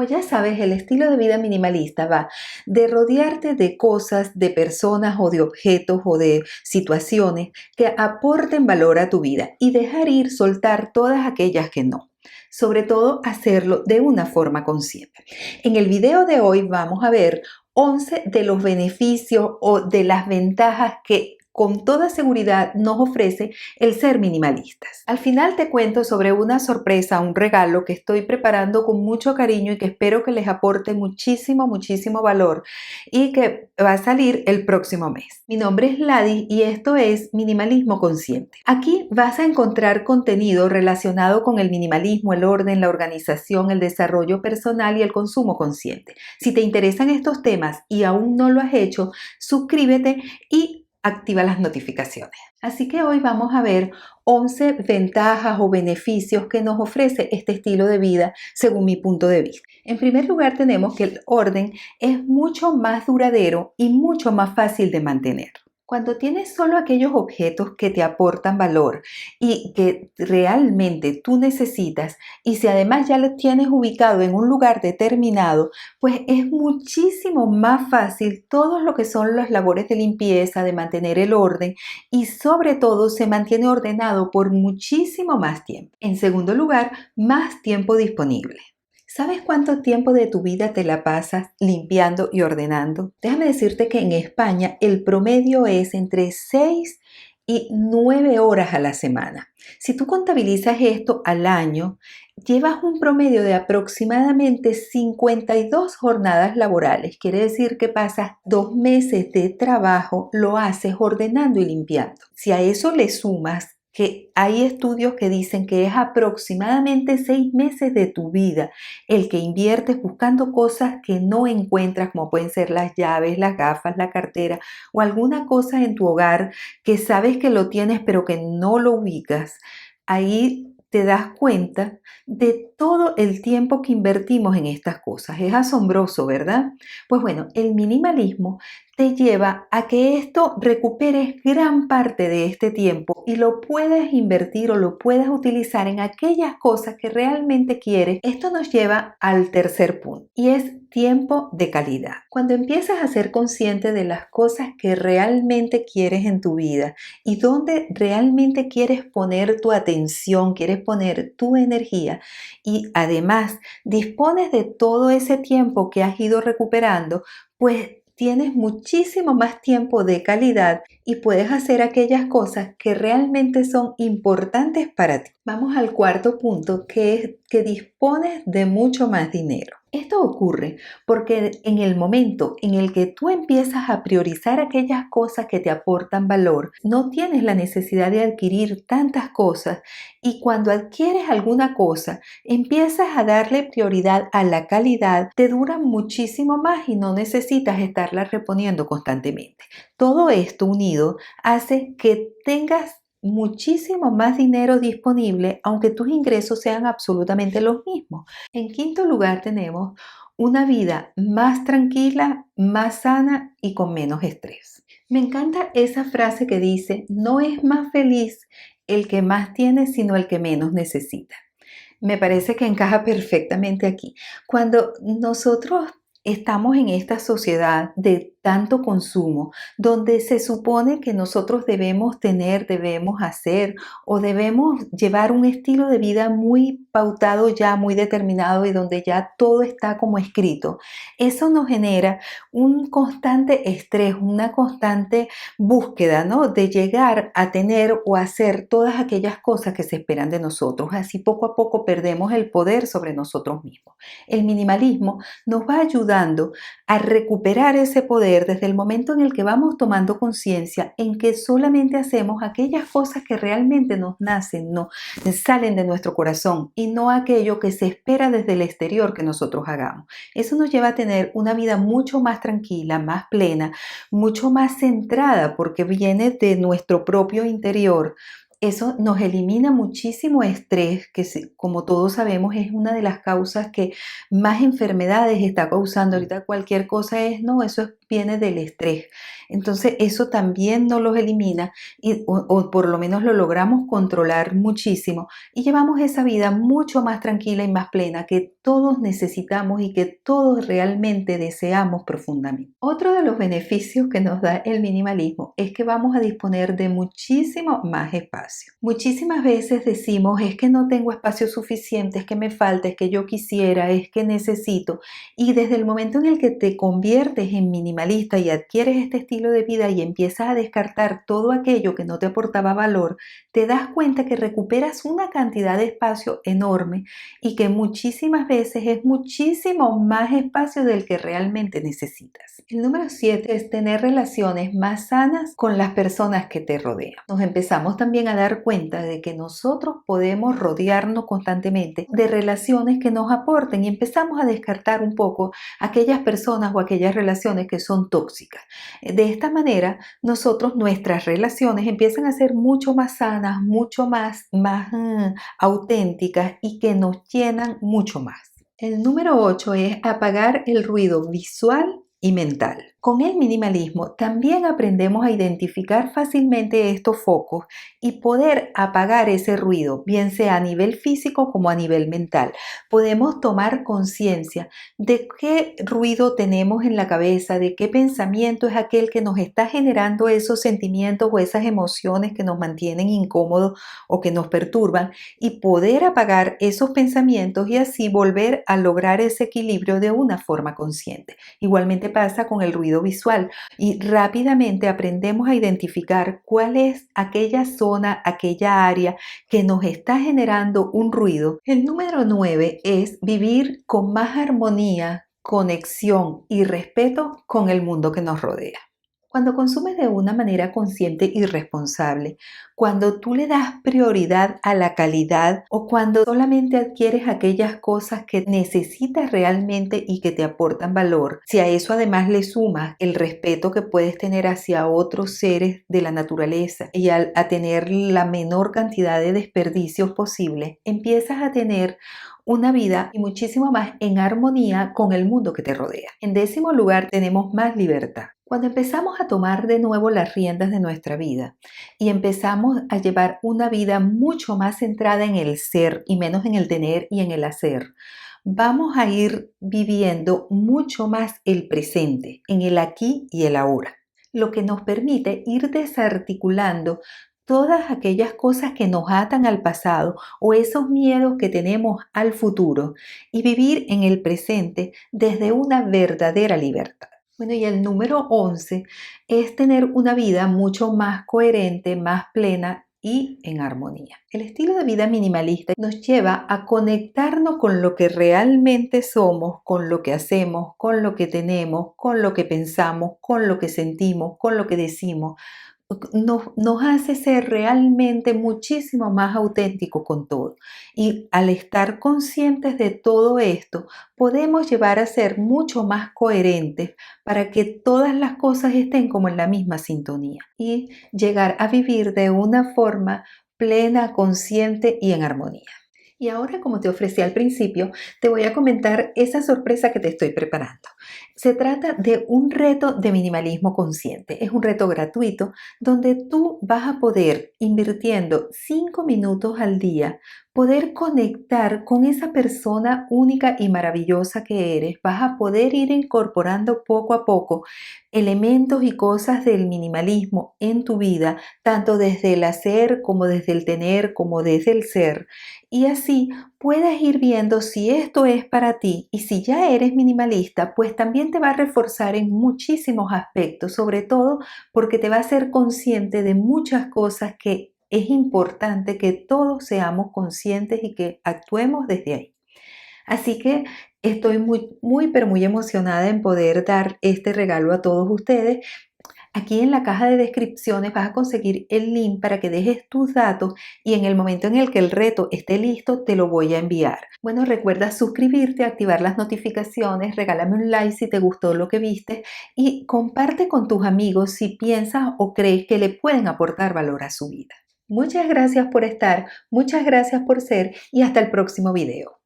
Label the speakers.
Speaker 1: Como ya sabes, el estilo de vida minimalista va de rodearte de cosas, de personas o de objetos o de situaciones que aporten valor a tu vida y dejar ir, soltar todas aquellas que no. Sobre todo hacerlo de una forma consciente. En el video de hoy vamos a ver 11 de los beneficios o de las ventajas que con toda seguridad nos ofrece el ser minimalistas. Al final te cuento sobre una sorpresa, un regalo que estoy preparando con mucho cariño y que espero que les aporte muchísimo valor y que va a salir el próximo mes. Mi nombre es Ladis y esto es Minimalismo Consciente. Aquí vas a encontrar contenido relacionado con el minimalismo, el orden, la organización, el desarrollo personal y el consumo consciente. Si te interesan estos temas y aún no lo has hecho, suscríbete y activa las notificaciones. Así que hoy vamos a ver 11 ventajas o beneficios que nos ofrece este estilo de vida según mi punto de vista. En primer lugar, tenemos que el orden es mucho más duradero y mucho más fácil de mantener. Cuando tienes solo aquellos objetos que te aportan valor y que realmente tú necesitas, y si además ya los tienes ubicado en un lugar determinado, pues es muchísimo más fácil todo lo que son las labores de limpieza, de mantener el orden y sobre todo se mantiene ordenado por muchísimo más tiempo. En segundo lugar, más tiempo disponible. ¿Sabes cuánto tiempo de tu vida te la pasas limpiando y ordenando? Déjame decirte que en España el promedio es entre 6 y 9 horas a la semana. Si tú contabilizas esto al año, llevas un promedio de aproximadamente 52 jornadas laborales. Quiere decir que pasas 2 meses de trabajo, lo haces ordenando y limpiando. Si a eso le sumas que hay estudios que dicen que es aproximadamente 6 meses de tu vida el que inviertes buscando cosas que no encuentras, como pueden ser las llaves, las gafas, la cartera o alguna cosa en tu hogar que sabes que lo tienes pero que no lo ubicas. Ahí te das cuenta de todo el tiempo que invertimos en estas cosas. Es asombroso, ¿verdad? Pues bueno, el minimalismo te lleva a que esto recuperes gran parte de este tiempo y lo puedas invertir o lo puedas utilizar en aquellas cosas que realmente quieres. Esto nos lleva al tercer punto y es tiempo de calidad. Cuando empiezas a ser consciente de las cosas que realmente quieres en tu vida y dónde realmente quieres poner tu atención, quieres poner tu energía y además dispones de todo ese tiempo que has ido recuperando, pues tienes muchísimo más tiempo de calidad y puedes hacer aquellas cosas que realmente son importantes para ti. Vamos al cuarto punto, que es que dispones de mucho más dinero. Esto ocurre porque en el momento en el que tú empiezas a priorizar aquellas cosas que te aportan valor, no tienes la necesidad de adquirir tantas cosas y cuando adquieres alguna cosa, empiezas a darle prioridad a la calidad, te dura muchísimo más y no necesitas estarla reponiendo constantemente. Todo esto unido hace que tengas muchísimo más dinero disponible, aunque tus ingresos sean absolutamente los mismos. En quinto lugar tenemos una vida más tranquila, más sana y con menos estrés. Me encanta esa frase que dice, no es más feliz el que más tiene, sino el que menos necesita. Me parece que encaja perfectamente aquí. Cuando nosotros estamos en esta sociedad de tanto consumo, donde se supone que nosotros debemos tener, debemos hacer o debemos llevar un estilo de vida muy pautado ya, muy determinado y donde ya todo está como escrito, eso nos genera un constante estrés, una constante búsqueda, ¿no? De llegar a tener o hacer todas aquellas cosas que se esperan de nosotros. Así poco a poco perdemos el poder sobre nosotros mismos. El minimalismo nos va ayudando a recuperar ese poder desde el momento en el que vamos tomando conciencia en que solamente hacemos aquellas cosas que realmente nos nacen, no salen de nuestro corazón y no aquello que se espera desde el exterior que nosotros hagamos. Eso nos lleva a tener una vida mucho más tranquila, más plena, mucho más centrada porque viene de nuestro propio interior. Eso nos elimina muchísimo estrés, que como todos sabemos es una de las causas que más enfermedades está causando. Ahorita cualquier cosa es, no, eso es viene del estrés. Entonces eso también no los elimina o por lo menos lo logramos controlar muchísimo y llevamos esa vida mucho más tranquila y más plena que todos necesitamos y que todos realmente deseamos profundamente. Otro de los beneficios que nos da el minimalismo es que vamos a disponer de muchísimo más espacio. Muchísimas veces decimos es que no tengo espacio suficiente, es que me falta, es que yo quisiera, es que necesito. Y desde el momento en el que te conviertes en minimalista y adquieres este estilo de vida y empiezas a descartar todo aquello que no te aportaba valor, te das cuenta que recuperas una cantidad de espacio enorme y que muchísimas veces es muchísimo más espacio del que realmente necesitas. El número 7 es tener relaciones más sanas con las personas que te rodean. Nos empezamos también a dar cuenta de que nosotros podemos rodearnos constantemente de relaciones que nos aporten y empezamos a descartar un poco aquellas personas o aquellas relaciones que son tóxicas. De esta manera, nuestras relaciones empiezan a ser mucho más sanas, mucho más auténticas y que nos llenan mucho más. El número 8 es apagar el ruido visual y mental. Con el minimalismo también aprendemos a identificar fácilmente estos focos y poder apagar ese ruido, bien sea a nivel físico como a nivel mental. Podemos tomar conciencia de qué ruido tenemos en la cabeza, de qué pensamiento es aquel que nos está generando esos sentimientos o esas emociones que nos mantienen incómodos o que nos perturban y poder apagar esos pensamientos y así volver a lograr ese equilibrio de una forma consciente. Igualmente pasa con el ruido visual y rápidamente aprendemos a identificar cuál es aquella zona, aquella área que nos está generando un ruido. El número 9 es vivir con más armonía, conexión y respeto con el mundo que nos rodea. Cuando consumes de una manera consciente y responsable, cuando tú le das prioridad a la calidad o cuando solamente adquieres aquellas cosas que necesitas realmente y que te aportan valor, si a eso además le sumas el respeto que puedes tener hacia otros seres de la naturaleza y a tener la menor cantidad de desperdicios posible, empiezas a tener una vida y muchísimo más en armonía con el mundo que te rodea. En 10º lugar, tenemos más libertad. Cuando empezamos a tomar de nuevo las riendas de nuestra vida y empezamos a llevar una vida mucho más centrada en el ser y menos en el tener y en el hacer, vamos a ir viviendo mucho más el presente, en el aquí y el ahora, lo que nos permite ir desarticulando todas aquellas cosas que nos atan al pasado o esos miedos que tenemos al futuro y vivir en el presente desde una verdadera libertad. Bueno, y el número 11 es tener una vida mucho más coherente, más plena y en armonía. El estilo de vida minimalista nos lleva a conectarnos con lo que realmente somos, con lo que hacemos, con lo que tenemos, con lo que pensamos, con lo que sentimos, con lo que decimos. Nos hace ser realmente muchísimo más auténticos con todo. Y al estar conscientes de todo esto, podemos llevar a ser mucho más coherentes para que todas las cosas estén como en la misma sintonía y llegar a vivir de una forma plena, consciente y en armonía. Y ahora, como te ofrecí al principio, te voy a comentar esa sorpresa que te estoy preparando. Se trata de un reto de minimalismo consciente. Es un reto gratuito donde tú vas a poder, invirtiendo 5 minutos al día, poder conectar con esa persona única y maravillosa que eres. Vas a poder ir incorporando poco a poco elementos y cosas del minimalismo en tu vida, tanto desde el hacer como desde el tener, como desde el ser. Y así puedes ir viendo si esto es para ti y si ya eres minimalista, pues también te va a reforzar en muchísimos aspectos, sobre todo porque te va a hacer consciente de muchas cosas que es importante que todos seamos conscientes y que actuemos desde ahí. Así que estoy pero muy emocionada en poder dar este regalo a todos ustedes. Aquí en la caja de descripciones vas a conseguir el link para que dejes tus datos y en el momento en el que el reto esté listo te lo voy a enviar. Bueno, recuerda suscribirte, activar las notificaciones, regálame un like si te gustó lo que viste y comparte con tus amigos si piensas o crees que le pueden aportar valor a su vida. Muchas gracias por estar, muchas gracias por ser y hasta el próximo video.